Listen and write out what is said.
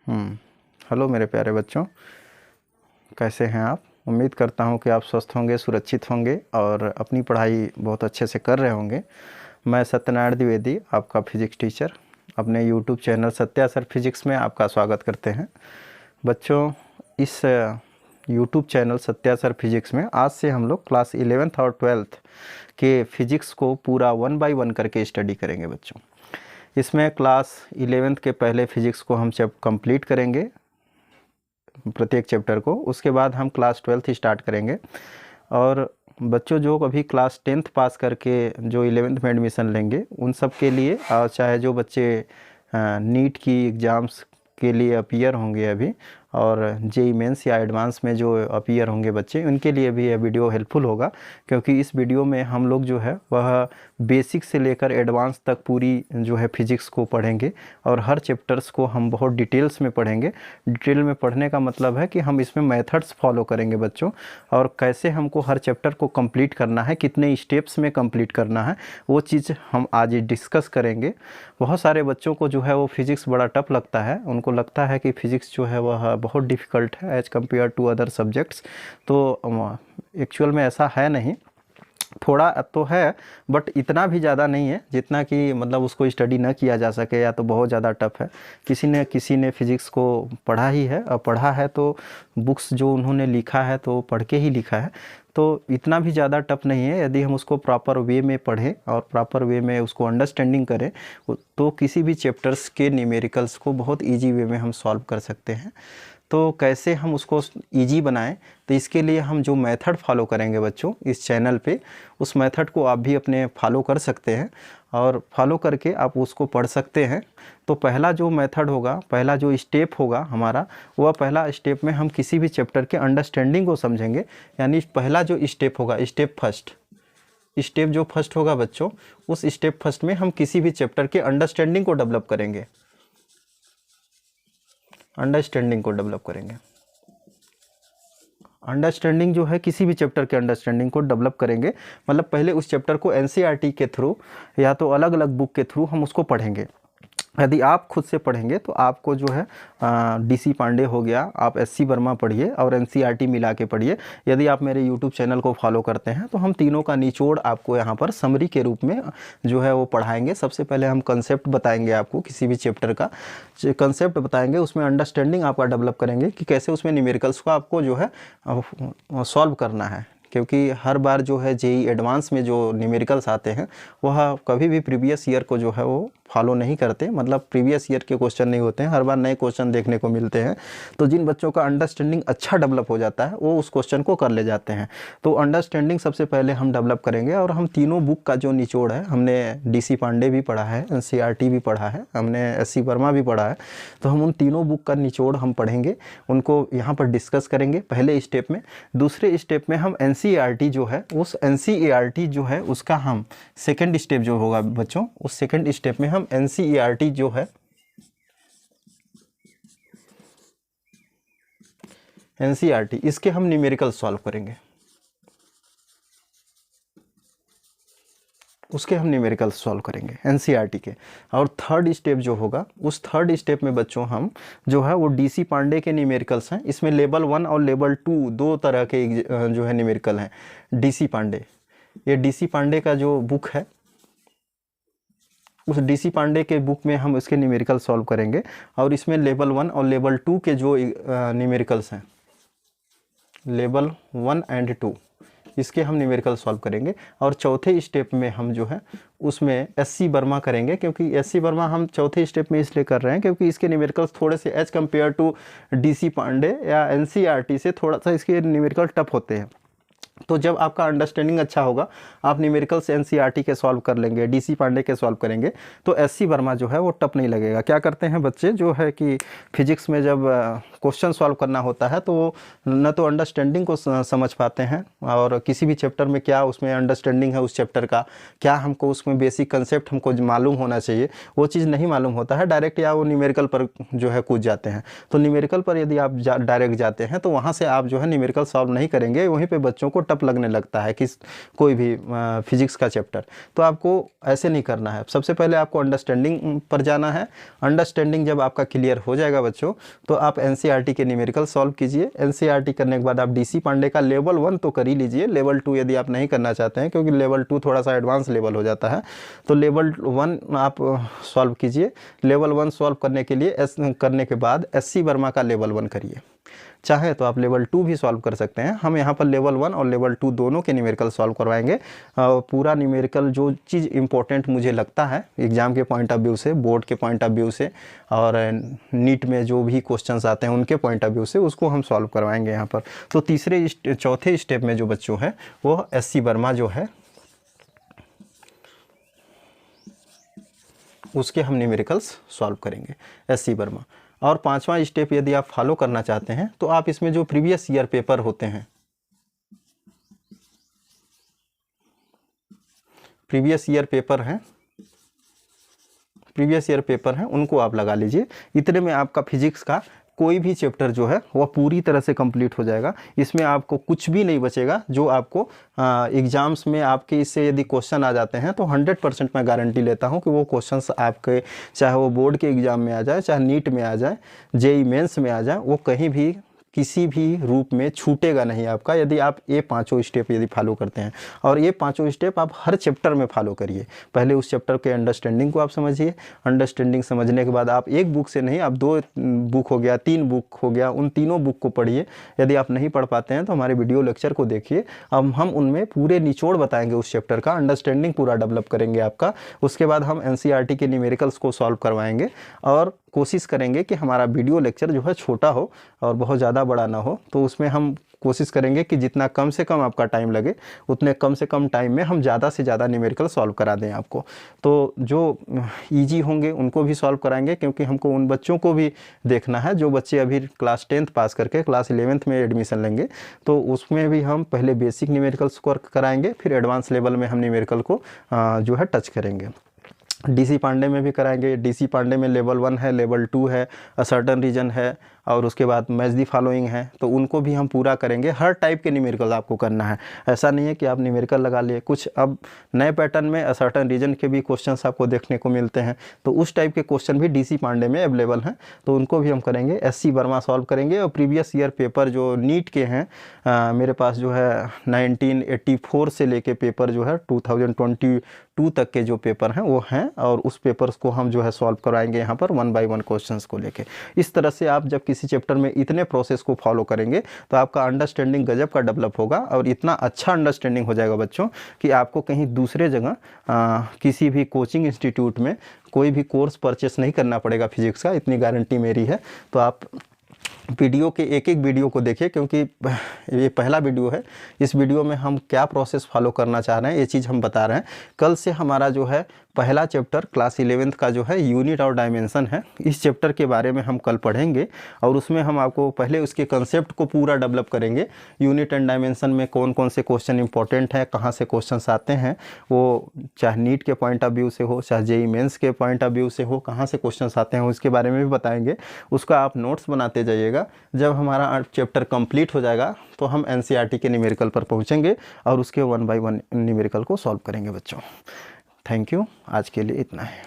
Hello मेरे प्यारे बच्चों, कैसे हैं आप। उम्मीद करता हूं कि आप स्वस्थ होंगे, सुरक्षित होंगे और अपनी पढ़ाई बहुत अच्छे से कर रहे होंगे। मैं सत्यनारायण द्विवेदी, आपका फिजिक्स टीचर, अपने YouTube channel Satya sir physics में आपका स्वागत करते हैं। बच्चों, इस YouTube channel Satya sir physics में आज से हम लोग क्लास 11th और 12th के फिजिक्स को पूरा 1 बाय 1 करके स्टडी करेंगे। बच्चों, इसमें क्लास 11th के पहले फिजिक्स को हम कंप्लीट करेंगे प्रत्येक चैप्टर को। उसके बाद हम क्लास 12th स्टार्ट करेंगे। और बच्चों, जो अभी क्लास 10th पास करके जो 11th में एडमिशन लेंगे उन सब के लिए, चाहे जो बच्चे नीट की एग्ज़ाम्स के लिए अपीयर होंगे अभी, और जेई मेंस या एडवांस में जो अपीयर होंगे बच्चे, उनके लिए भी यह वीडियो हेल्पफुल होगा। क्योंकि इस वीडियो में हम लोग जो है वह बेसिक से लेकर एडवांस तक पूरी जो है फिजिक्स को पढ़ेंगे और हर चैप्टर्स को हम बहुत डिटेल्स में पढ़ेंगे। डिटेल में पढ़ने का मतलब है कि हम इसमें मेथड्स फॉलो करेंगे बच्चों, और कैसे हमको हर चैप्टर को कंप्लीट करना है, कितने स्टेप्स में कंप्लीट करना है, वो चीज़ हम आज डिस्कस करेंगे। बहुत सारे बच्चों को जो है वो फिज़िक्स बड़ा टफ लगता है, उनको लगता है कि फ़िज़िक्स जो है वह बहुत डिफ़िकल्ट है as compare to other subjects. तो एक्चुअल में ऐसा है नहीं, थोड़ा तो है बट इतना भी ज़्यादा नहीं है जितना कि मतलब उसको स्टडी न किया जा सके, या तो बहुत ज़्यादा टफ है। किसी ने फिज़िक्स को पढ़ा ही है, और पढ़ा है तो बुक्स जो उन्होंने लिखा है तो पढ़ के ही लिखा है, तो इतना भी ज़्यादा टफ नहीं है। यदि हम उसको प्रॉपर वे में पढ़ें और प्रॉपर वे में उसको अंडरस्टैंडिंग करें तो किसी भी चैप्टर्स के न्यूमेरिकल्स को बहुत ईजी वे में हम सॉल्व कर सकते हैं। तो कैसे हम उसको इजी बनाएं, तो इसके लिए हम जो मेथड फॉलो करेंगे बच्चों इस चैनल पे, उस मेथड को आप भी अपने फॉलो कर सकते हैं और फॉलो करके आप उसको पढ़ सकते हैं। तो पहला जो मेथड होगा, पहला जो स्टेप होगा हमारा, वह पहला स्टेप में हम किसी भी चैप्टर के अंडरस्टैंडिंग को समझेंगे। यानी पहला जो स्टेप होगा, स्टेप जो फर्स्ट होगा बच्चों, उस स्टेप फर्स्ट में हम किसी भी चैप्टर के अंडरस्टैंडिंग को डेवलप करेंगे। अंडरस्टैंडिंग जो है, किसी भी चैप्टर के अंडरस्टैंडिंग को डेवलप करेंगे, मतलब पहले उस चैप्टर को एनसीईआरटी के थ्रू या तो अलग अलग बुक के थ्रू हम उसको पढ़ेंगे। यदि आप खुद से पढ़ेंगे तो आपको जो है डीसी पांडे हो गया, आप एससी वर्मा पढ़िए और एनसीईआरटी मिला के पढ़िए। यदि आप मेरे यूट्यूब चैनल को फॉलो करते हैं तो हम तीनों का निचोड़ आपको यहाँ पर समरी के रूप में जो है वो पढ़ाएंगे। सबसे पहले हम कंसेप्ट बताएंगे, आपको किसी भी चैप्टर का कंसेप्ट बताएंगे, उसमें अंडरस्टैंडिंग आपका डेवलप करेंगे कि कैसे उसमें न्यूमेरिकल्स को आपको जो है सॉल्व करना है। क्योंकि हर बार जो है जेई एडवांस में जो न्यूमेरिकल्स आते हैं वह कभी भी प्रीवियस ईयर को जो है वो फॉलो नहीं करते, मतलब प्रीवियस ईयर के क्वेश्चन नहीं होते हैं, हर बार नए क्वेश्चन देखने को मिलते हैं। तो जिन बच्चों का अंडरस्टैंडिंग अच्छा डेवलप हो जाता है वो उस क्वेश्चन को कर ले जाते हैं। तो अंडरस्टैंडिंग सबसे पहले हम डेवलप करेंगे, और हम तीनों बुक का जो निचोड़ है, हमने डीसी पांडे भी पढ़ा है, एनसीईआरटी भी पढ़ा है, हमने एससी वर्मा भी पढ़ा है, तो हम उन तीनों बुक का निचोड़ हम पढ़ेंगे, उनको यहाँ पर डिस्कस करेंगे पहले स्टेप में। दूसरे स्टेप में हम एनसीईआरटी जो है, उस एनसीईआरटी जो है उसका हम सेकेंड स्टेप जो होगा बच्चों, उस सेकेंड स्टेप में हम एनसीईआरटी जो है, एनसीईआरटी इसके हम न्यूमेरिकल सॉल्व करेंगे, उसके हम न्यूमेरिकल सॉल्व करेंगे एनसीईआरटी के। और थर्ड स्टेप जो होगा, उस थर्ड स्टेप में बच्चों हम जो है वो डीसी पांडे के न्यूमेरिकल्स हैं। इसमें लेवल 1 और लेवल 2 दो तरह के जो है न्यूमेरिकल हैं। डीसी पांडे, ये डीसी पांडे का जो बुक है, उस डीसी पांडे के बुक में हम इसके न्यूमेरिकल सॉल्व करेंगे। और इसमें लेवल 1 और लेवल 2 के जो न्यूमेरिकल्स हैं, लेवल 1 एंड 2, इसके हम न्यूमेरिकल सॉल्व करेंगे। और चौथे स्टेप में हम जो है उसमें एससी वर्मा करेंगे, क्योंकि एससी वर्मा हम चौथे स्टेप में इसलिए कर रहे हैं क्योंकि इसके न्यूमेरिकल्स थोड़े से as compare to DC Pandey या एनसीईआरटी से थोड़ा सा इसके न्यूमेरिकल टफ होते हैं। तो जब आपका अंडरस्टैंडिंग अच्छा होगा, आप न्यूमेरिकल्स एनसीईआरटी के सॉल्व कर लेंगे, डीसी पांडे के सॉल्व करेंगे, तो एससी वर्मा जो है वो टफ नहीं लगेगा। क्या करते हैं बच्चे जो है कि फिजिक्स में जब क्वेश्चन सॉल्व करना होता है तो न तो अंडरस्टैंडिंग को समझ पाते हैं, और किसी भी चैप्टर में क्या उसमें अंडरस्टैंडिंग है उस चैप्टर का, क्या हमको उसमें बेसिक कंसेप्ट हमको मालूम होना चाहिए, वो चीज़ नहीं मालूम होता है। डायरेक्ट या वो न्यूमेरिकल पर जो है कूद जाते हैं। तो न्यूमेरिकल पर यदि आप डायरेक्ट जाते हैं तो वहाँ से आप जो है न्यूमेरिकल सॉल्व नहीं करेंगे, वहीं पर बच्चों को टफ लगने लगता है कि कोई भी फिजिक्स का चैप्टर, तो आपको ऐसे नहीं करना है। सबसे पहले आपको अंडरस्टैंडिंग पर जाना है। अंडरस्टैंडिंग जब आपका क्लियर हो जाएगा बच्चों, तो आप एनसीईआरटी के न्यूमेरिकल सॉल्व कीजिए। एनसीईआरटी करने के बाद आप डीसी पांडे का लेवल 1 तो कर ही लीजिए, लेवल 2 यदि आप नहीं करना चाहते हैं, क्योंकि लेवल 2 थोड़ा सा एडवांस लेवल हो जाता है, तो लेवल 1 आप सॉल्व कीजिए। लेवल 1 सॉल्व करने के लिए करने के बाद एससी वर्मा का लेवल 1 करिए। चाहे तो आप लेवल 2 भी सॉल्व कर सकते हैं। हम यहाँ पर लेवल 1 और लेवल 2 दोनों के न्यूमेरिकल सॉल्व करवाएंगे। पूरा न्यूमेरिकल जो चीज़ इंपॉर्टेंट मुझे लगता है एग्ज़ाम के पॉइंट ऑफ व्यू से, बोर्ड के पॉइंट ऑफ व्यू से, और नीट में जो भी क्वेश्चंस आते हैं उनके पॉइंट ऑफ व्यू से, उसको हम सॉल्व करवाएंगे यहाँ पर। तो चौथे स्टेप में जो बच्चों हैं वो एससी वर्मा जो है उसके हम न्यूमेरिकल्स सॉल्व करेंगे, एससी वर्मा। और पांचवा स्टेप यदि आप फॉलो करना चाहते हैं तो आप इसमें जो प्रीवियस ईयर पेपर होते हैं, प्रीवियस ईयर पेपर हैं उनको आप लगा लीजिए। इतने में आपका फिजिक्स का कोई भी चैप्टर जो है वह पूरी तरह से कंप्लीट हो जाएगा। इसमें आपको कुछ भी नहीं बचेगा जो आपको एग्ज़ाम्स में आपके इससे यदि क्वेश्चन आ जाते हैं तो 100% मैं गारंटी लेता हूं कि वो क्वेश्चंस आपके, चाहे वो बोर्ड के एग्ज़ाम में आ जाए, चाहे नीट में आ जाए, जेईई मेंस में आ जाए, वो कहीं भी किसी भी रूप में छूटेगा नहीं आपका, यदि आप ये पांचों स्टेप यदि फॉलो करते हैं। और ये पांचों स्टेप आप हर चैप्टर में फॉलो करिए। पहले उस चैप्टर के अंडरस्टैंडिंग को आप समझिए। अंडरस्टैंडिंग समझने के बाद आप एक बुक से नहीं, आप 2 बुक हो गया, 3 बुक हो गया, उन तीनों बुक को पढ़िए। यदि आप नहीं पढ़ पाते हैं तो हमारे वीडियो लेक्चर को देखिए, अब हम उनमें पूरे निचोड़ बताएंगे उस चैप्टर का, अंडरस्टैंडिंग पूरा डेवलप करेंगे आपका। उसके बाद हम एनसीईआरटी के न्यूमेरिकल्स को सॉल्व करवाएंगे और कोशिश करेंगे कि हमारा वीडियो लेक्चर जो है छोटा हो और बहुत ज़्यादा बड़ा ना हो। तो उसमें हम कोशिश करेंगे कि जितना कम से कम आपका टाइम लगे उतने कम से कम टाइम में हम ज़्यादा से ज़्यादा न्यूमेरिकल सॉल्व करा दें आपको। तो जो इजी होंगे उनको भी सॉल्व कराएंगे, क्योंकि हमको उन बच्चों को भी देखना है जो बच्चे अभी क्लास 10th पास करके क्लास 11th में एडमिशन लेंगे। तो उसमें भी हम पहले बेसिक न्यूमेरिकल्स को कराएंगे, फिर एडवांस लेवल में हम न्यूमेरिकल को जो है टच करेंगे। डीसी पांडे में भी कराएंगे। डीसी पांडे में लेवल 1 है, लेवल 2 है, अ सर्टेन रीजन है, और उसके बाद मैच दी फॉलोइंग है, तो उनको भी हम पूरा करेंगे। हर टाइप के न्यूमेरिकल आपको करना है, ऐसा नहीं है कि आप न्यूमेरिकल लगा लिए। कुछ अब नए पैटर्न में अ सर्टेन रीजन के भी क्वेश्चंस आपको देखने को मिलते हैं, तो उस टाइप के क्वेश्चन भी डीसी पांडे में अवेलेबल हैं, तो उनको भी हम करेंगे। एससी वर्मा सॉल्व करेंगे। और प्रीवियस ईयर पेपर जो नीट के हैं, मेरे पास जो है 1984 से लेके पेपर जो है 2022 तक के जो पेपर हैं वो हैं, और उस पेपर्स को हम जो है सॉल्व कराएंगे यहाँ पर 1 by 1 क्वेश्चंस को लेके। इस तरह से आप जब किसी चैप्टर में इतने प्रोसेस को फॉलो करेंगे तो आपका अंडरस्टैंडिंग गजब का डेवलप होगा, और इतना अच्छा अंडरस्टैंडिंग हो जाएगा बच्चों कि आपको कहीं दूसरे जगह किसी भी कोचिंग इंस्टीट्यूट में कोई भी कोर्स परचेस नहीं करना पड़ेगा फिजिक्स का, इतनी गारंटी मेरी है। तो आप वीडियो के एक वीडियो को देखिए, क्योंकि ये पहला वीडियो है। इस वीडियो में हम क्या प्रोसेस फॉलो करना चाह रहे हैं ये चीज़ हम बता रहे हैं। कल से हमारा जो है पहला चैप्टर क्लास 11th का जो है यूनिट और डायमेंशन है, इस चैप्टर के बारे में हम कल पढ़ेंगे, और उसमें हम आपको पहले उसके कंसेप्ट को पूरा डेवलप करेंगे। यूनिट एंड डायमेंशन में कौन कौन से क्वेश्चन इंपॉर्टेंट हैं, कहाँ से क्वेश्चंस आते हैं, वो चाहे नीट के पॉइंट ऑफ व्यू से हो, चाहे जेईई मेंस के पॉइंट ऑफ व्यू से हो, कहाँ से क्वेश्चंस आते हैं उसके बारे में भी बताएंगे। उसका आप नोट्स बनाते जाइएगा। जब हमारा चैप्टर कंप्लीट हो जाएगा तो हम एनसीईआरटी के न्यूमेरिकल पर पहुँचेंगे और उसके 1 by 1 न्यूमेरिकल को सॉल्व करेंगे बच्चों। थैंक यू, आज के लिए इतना है।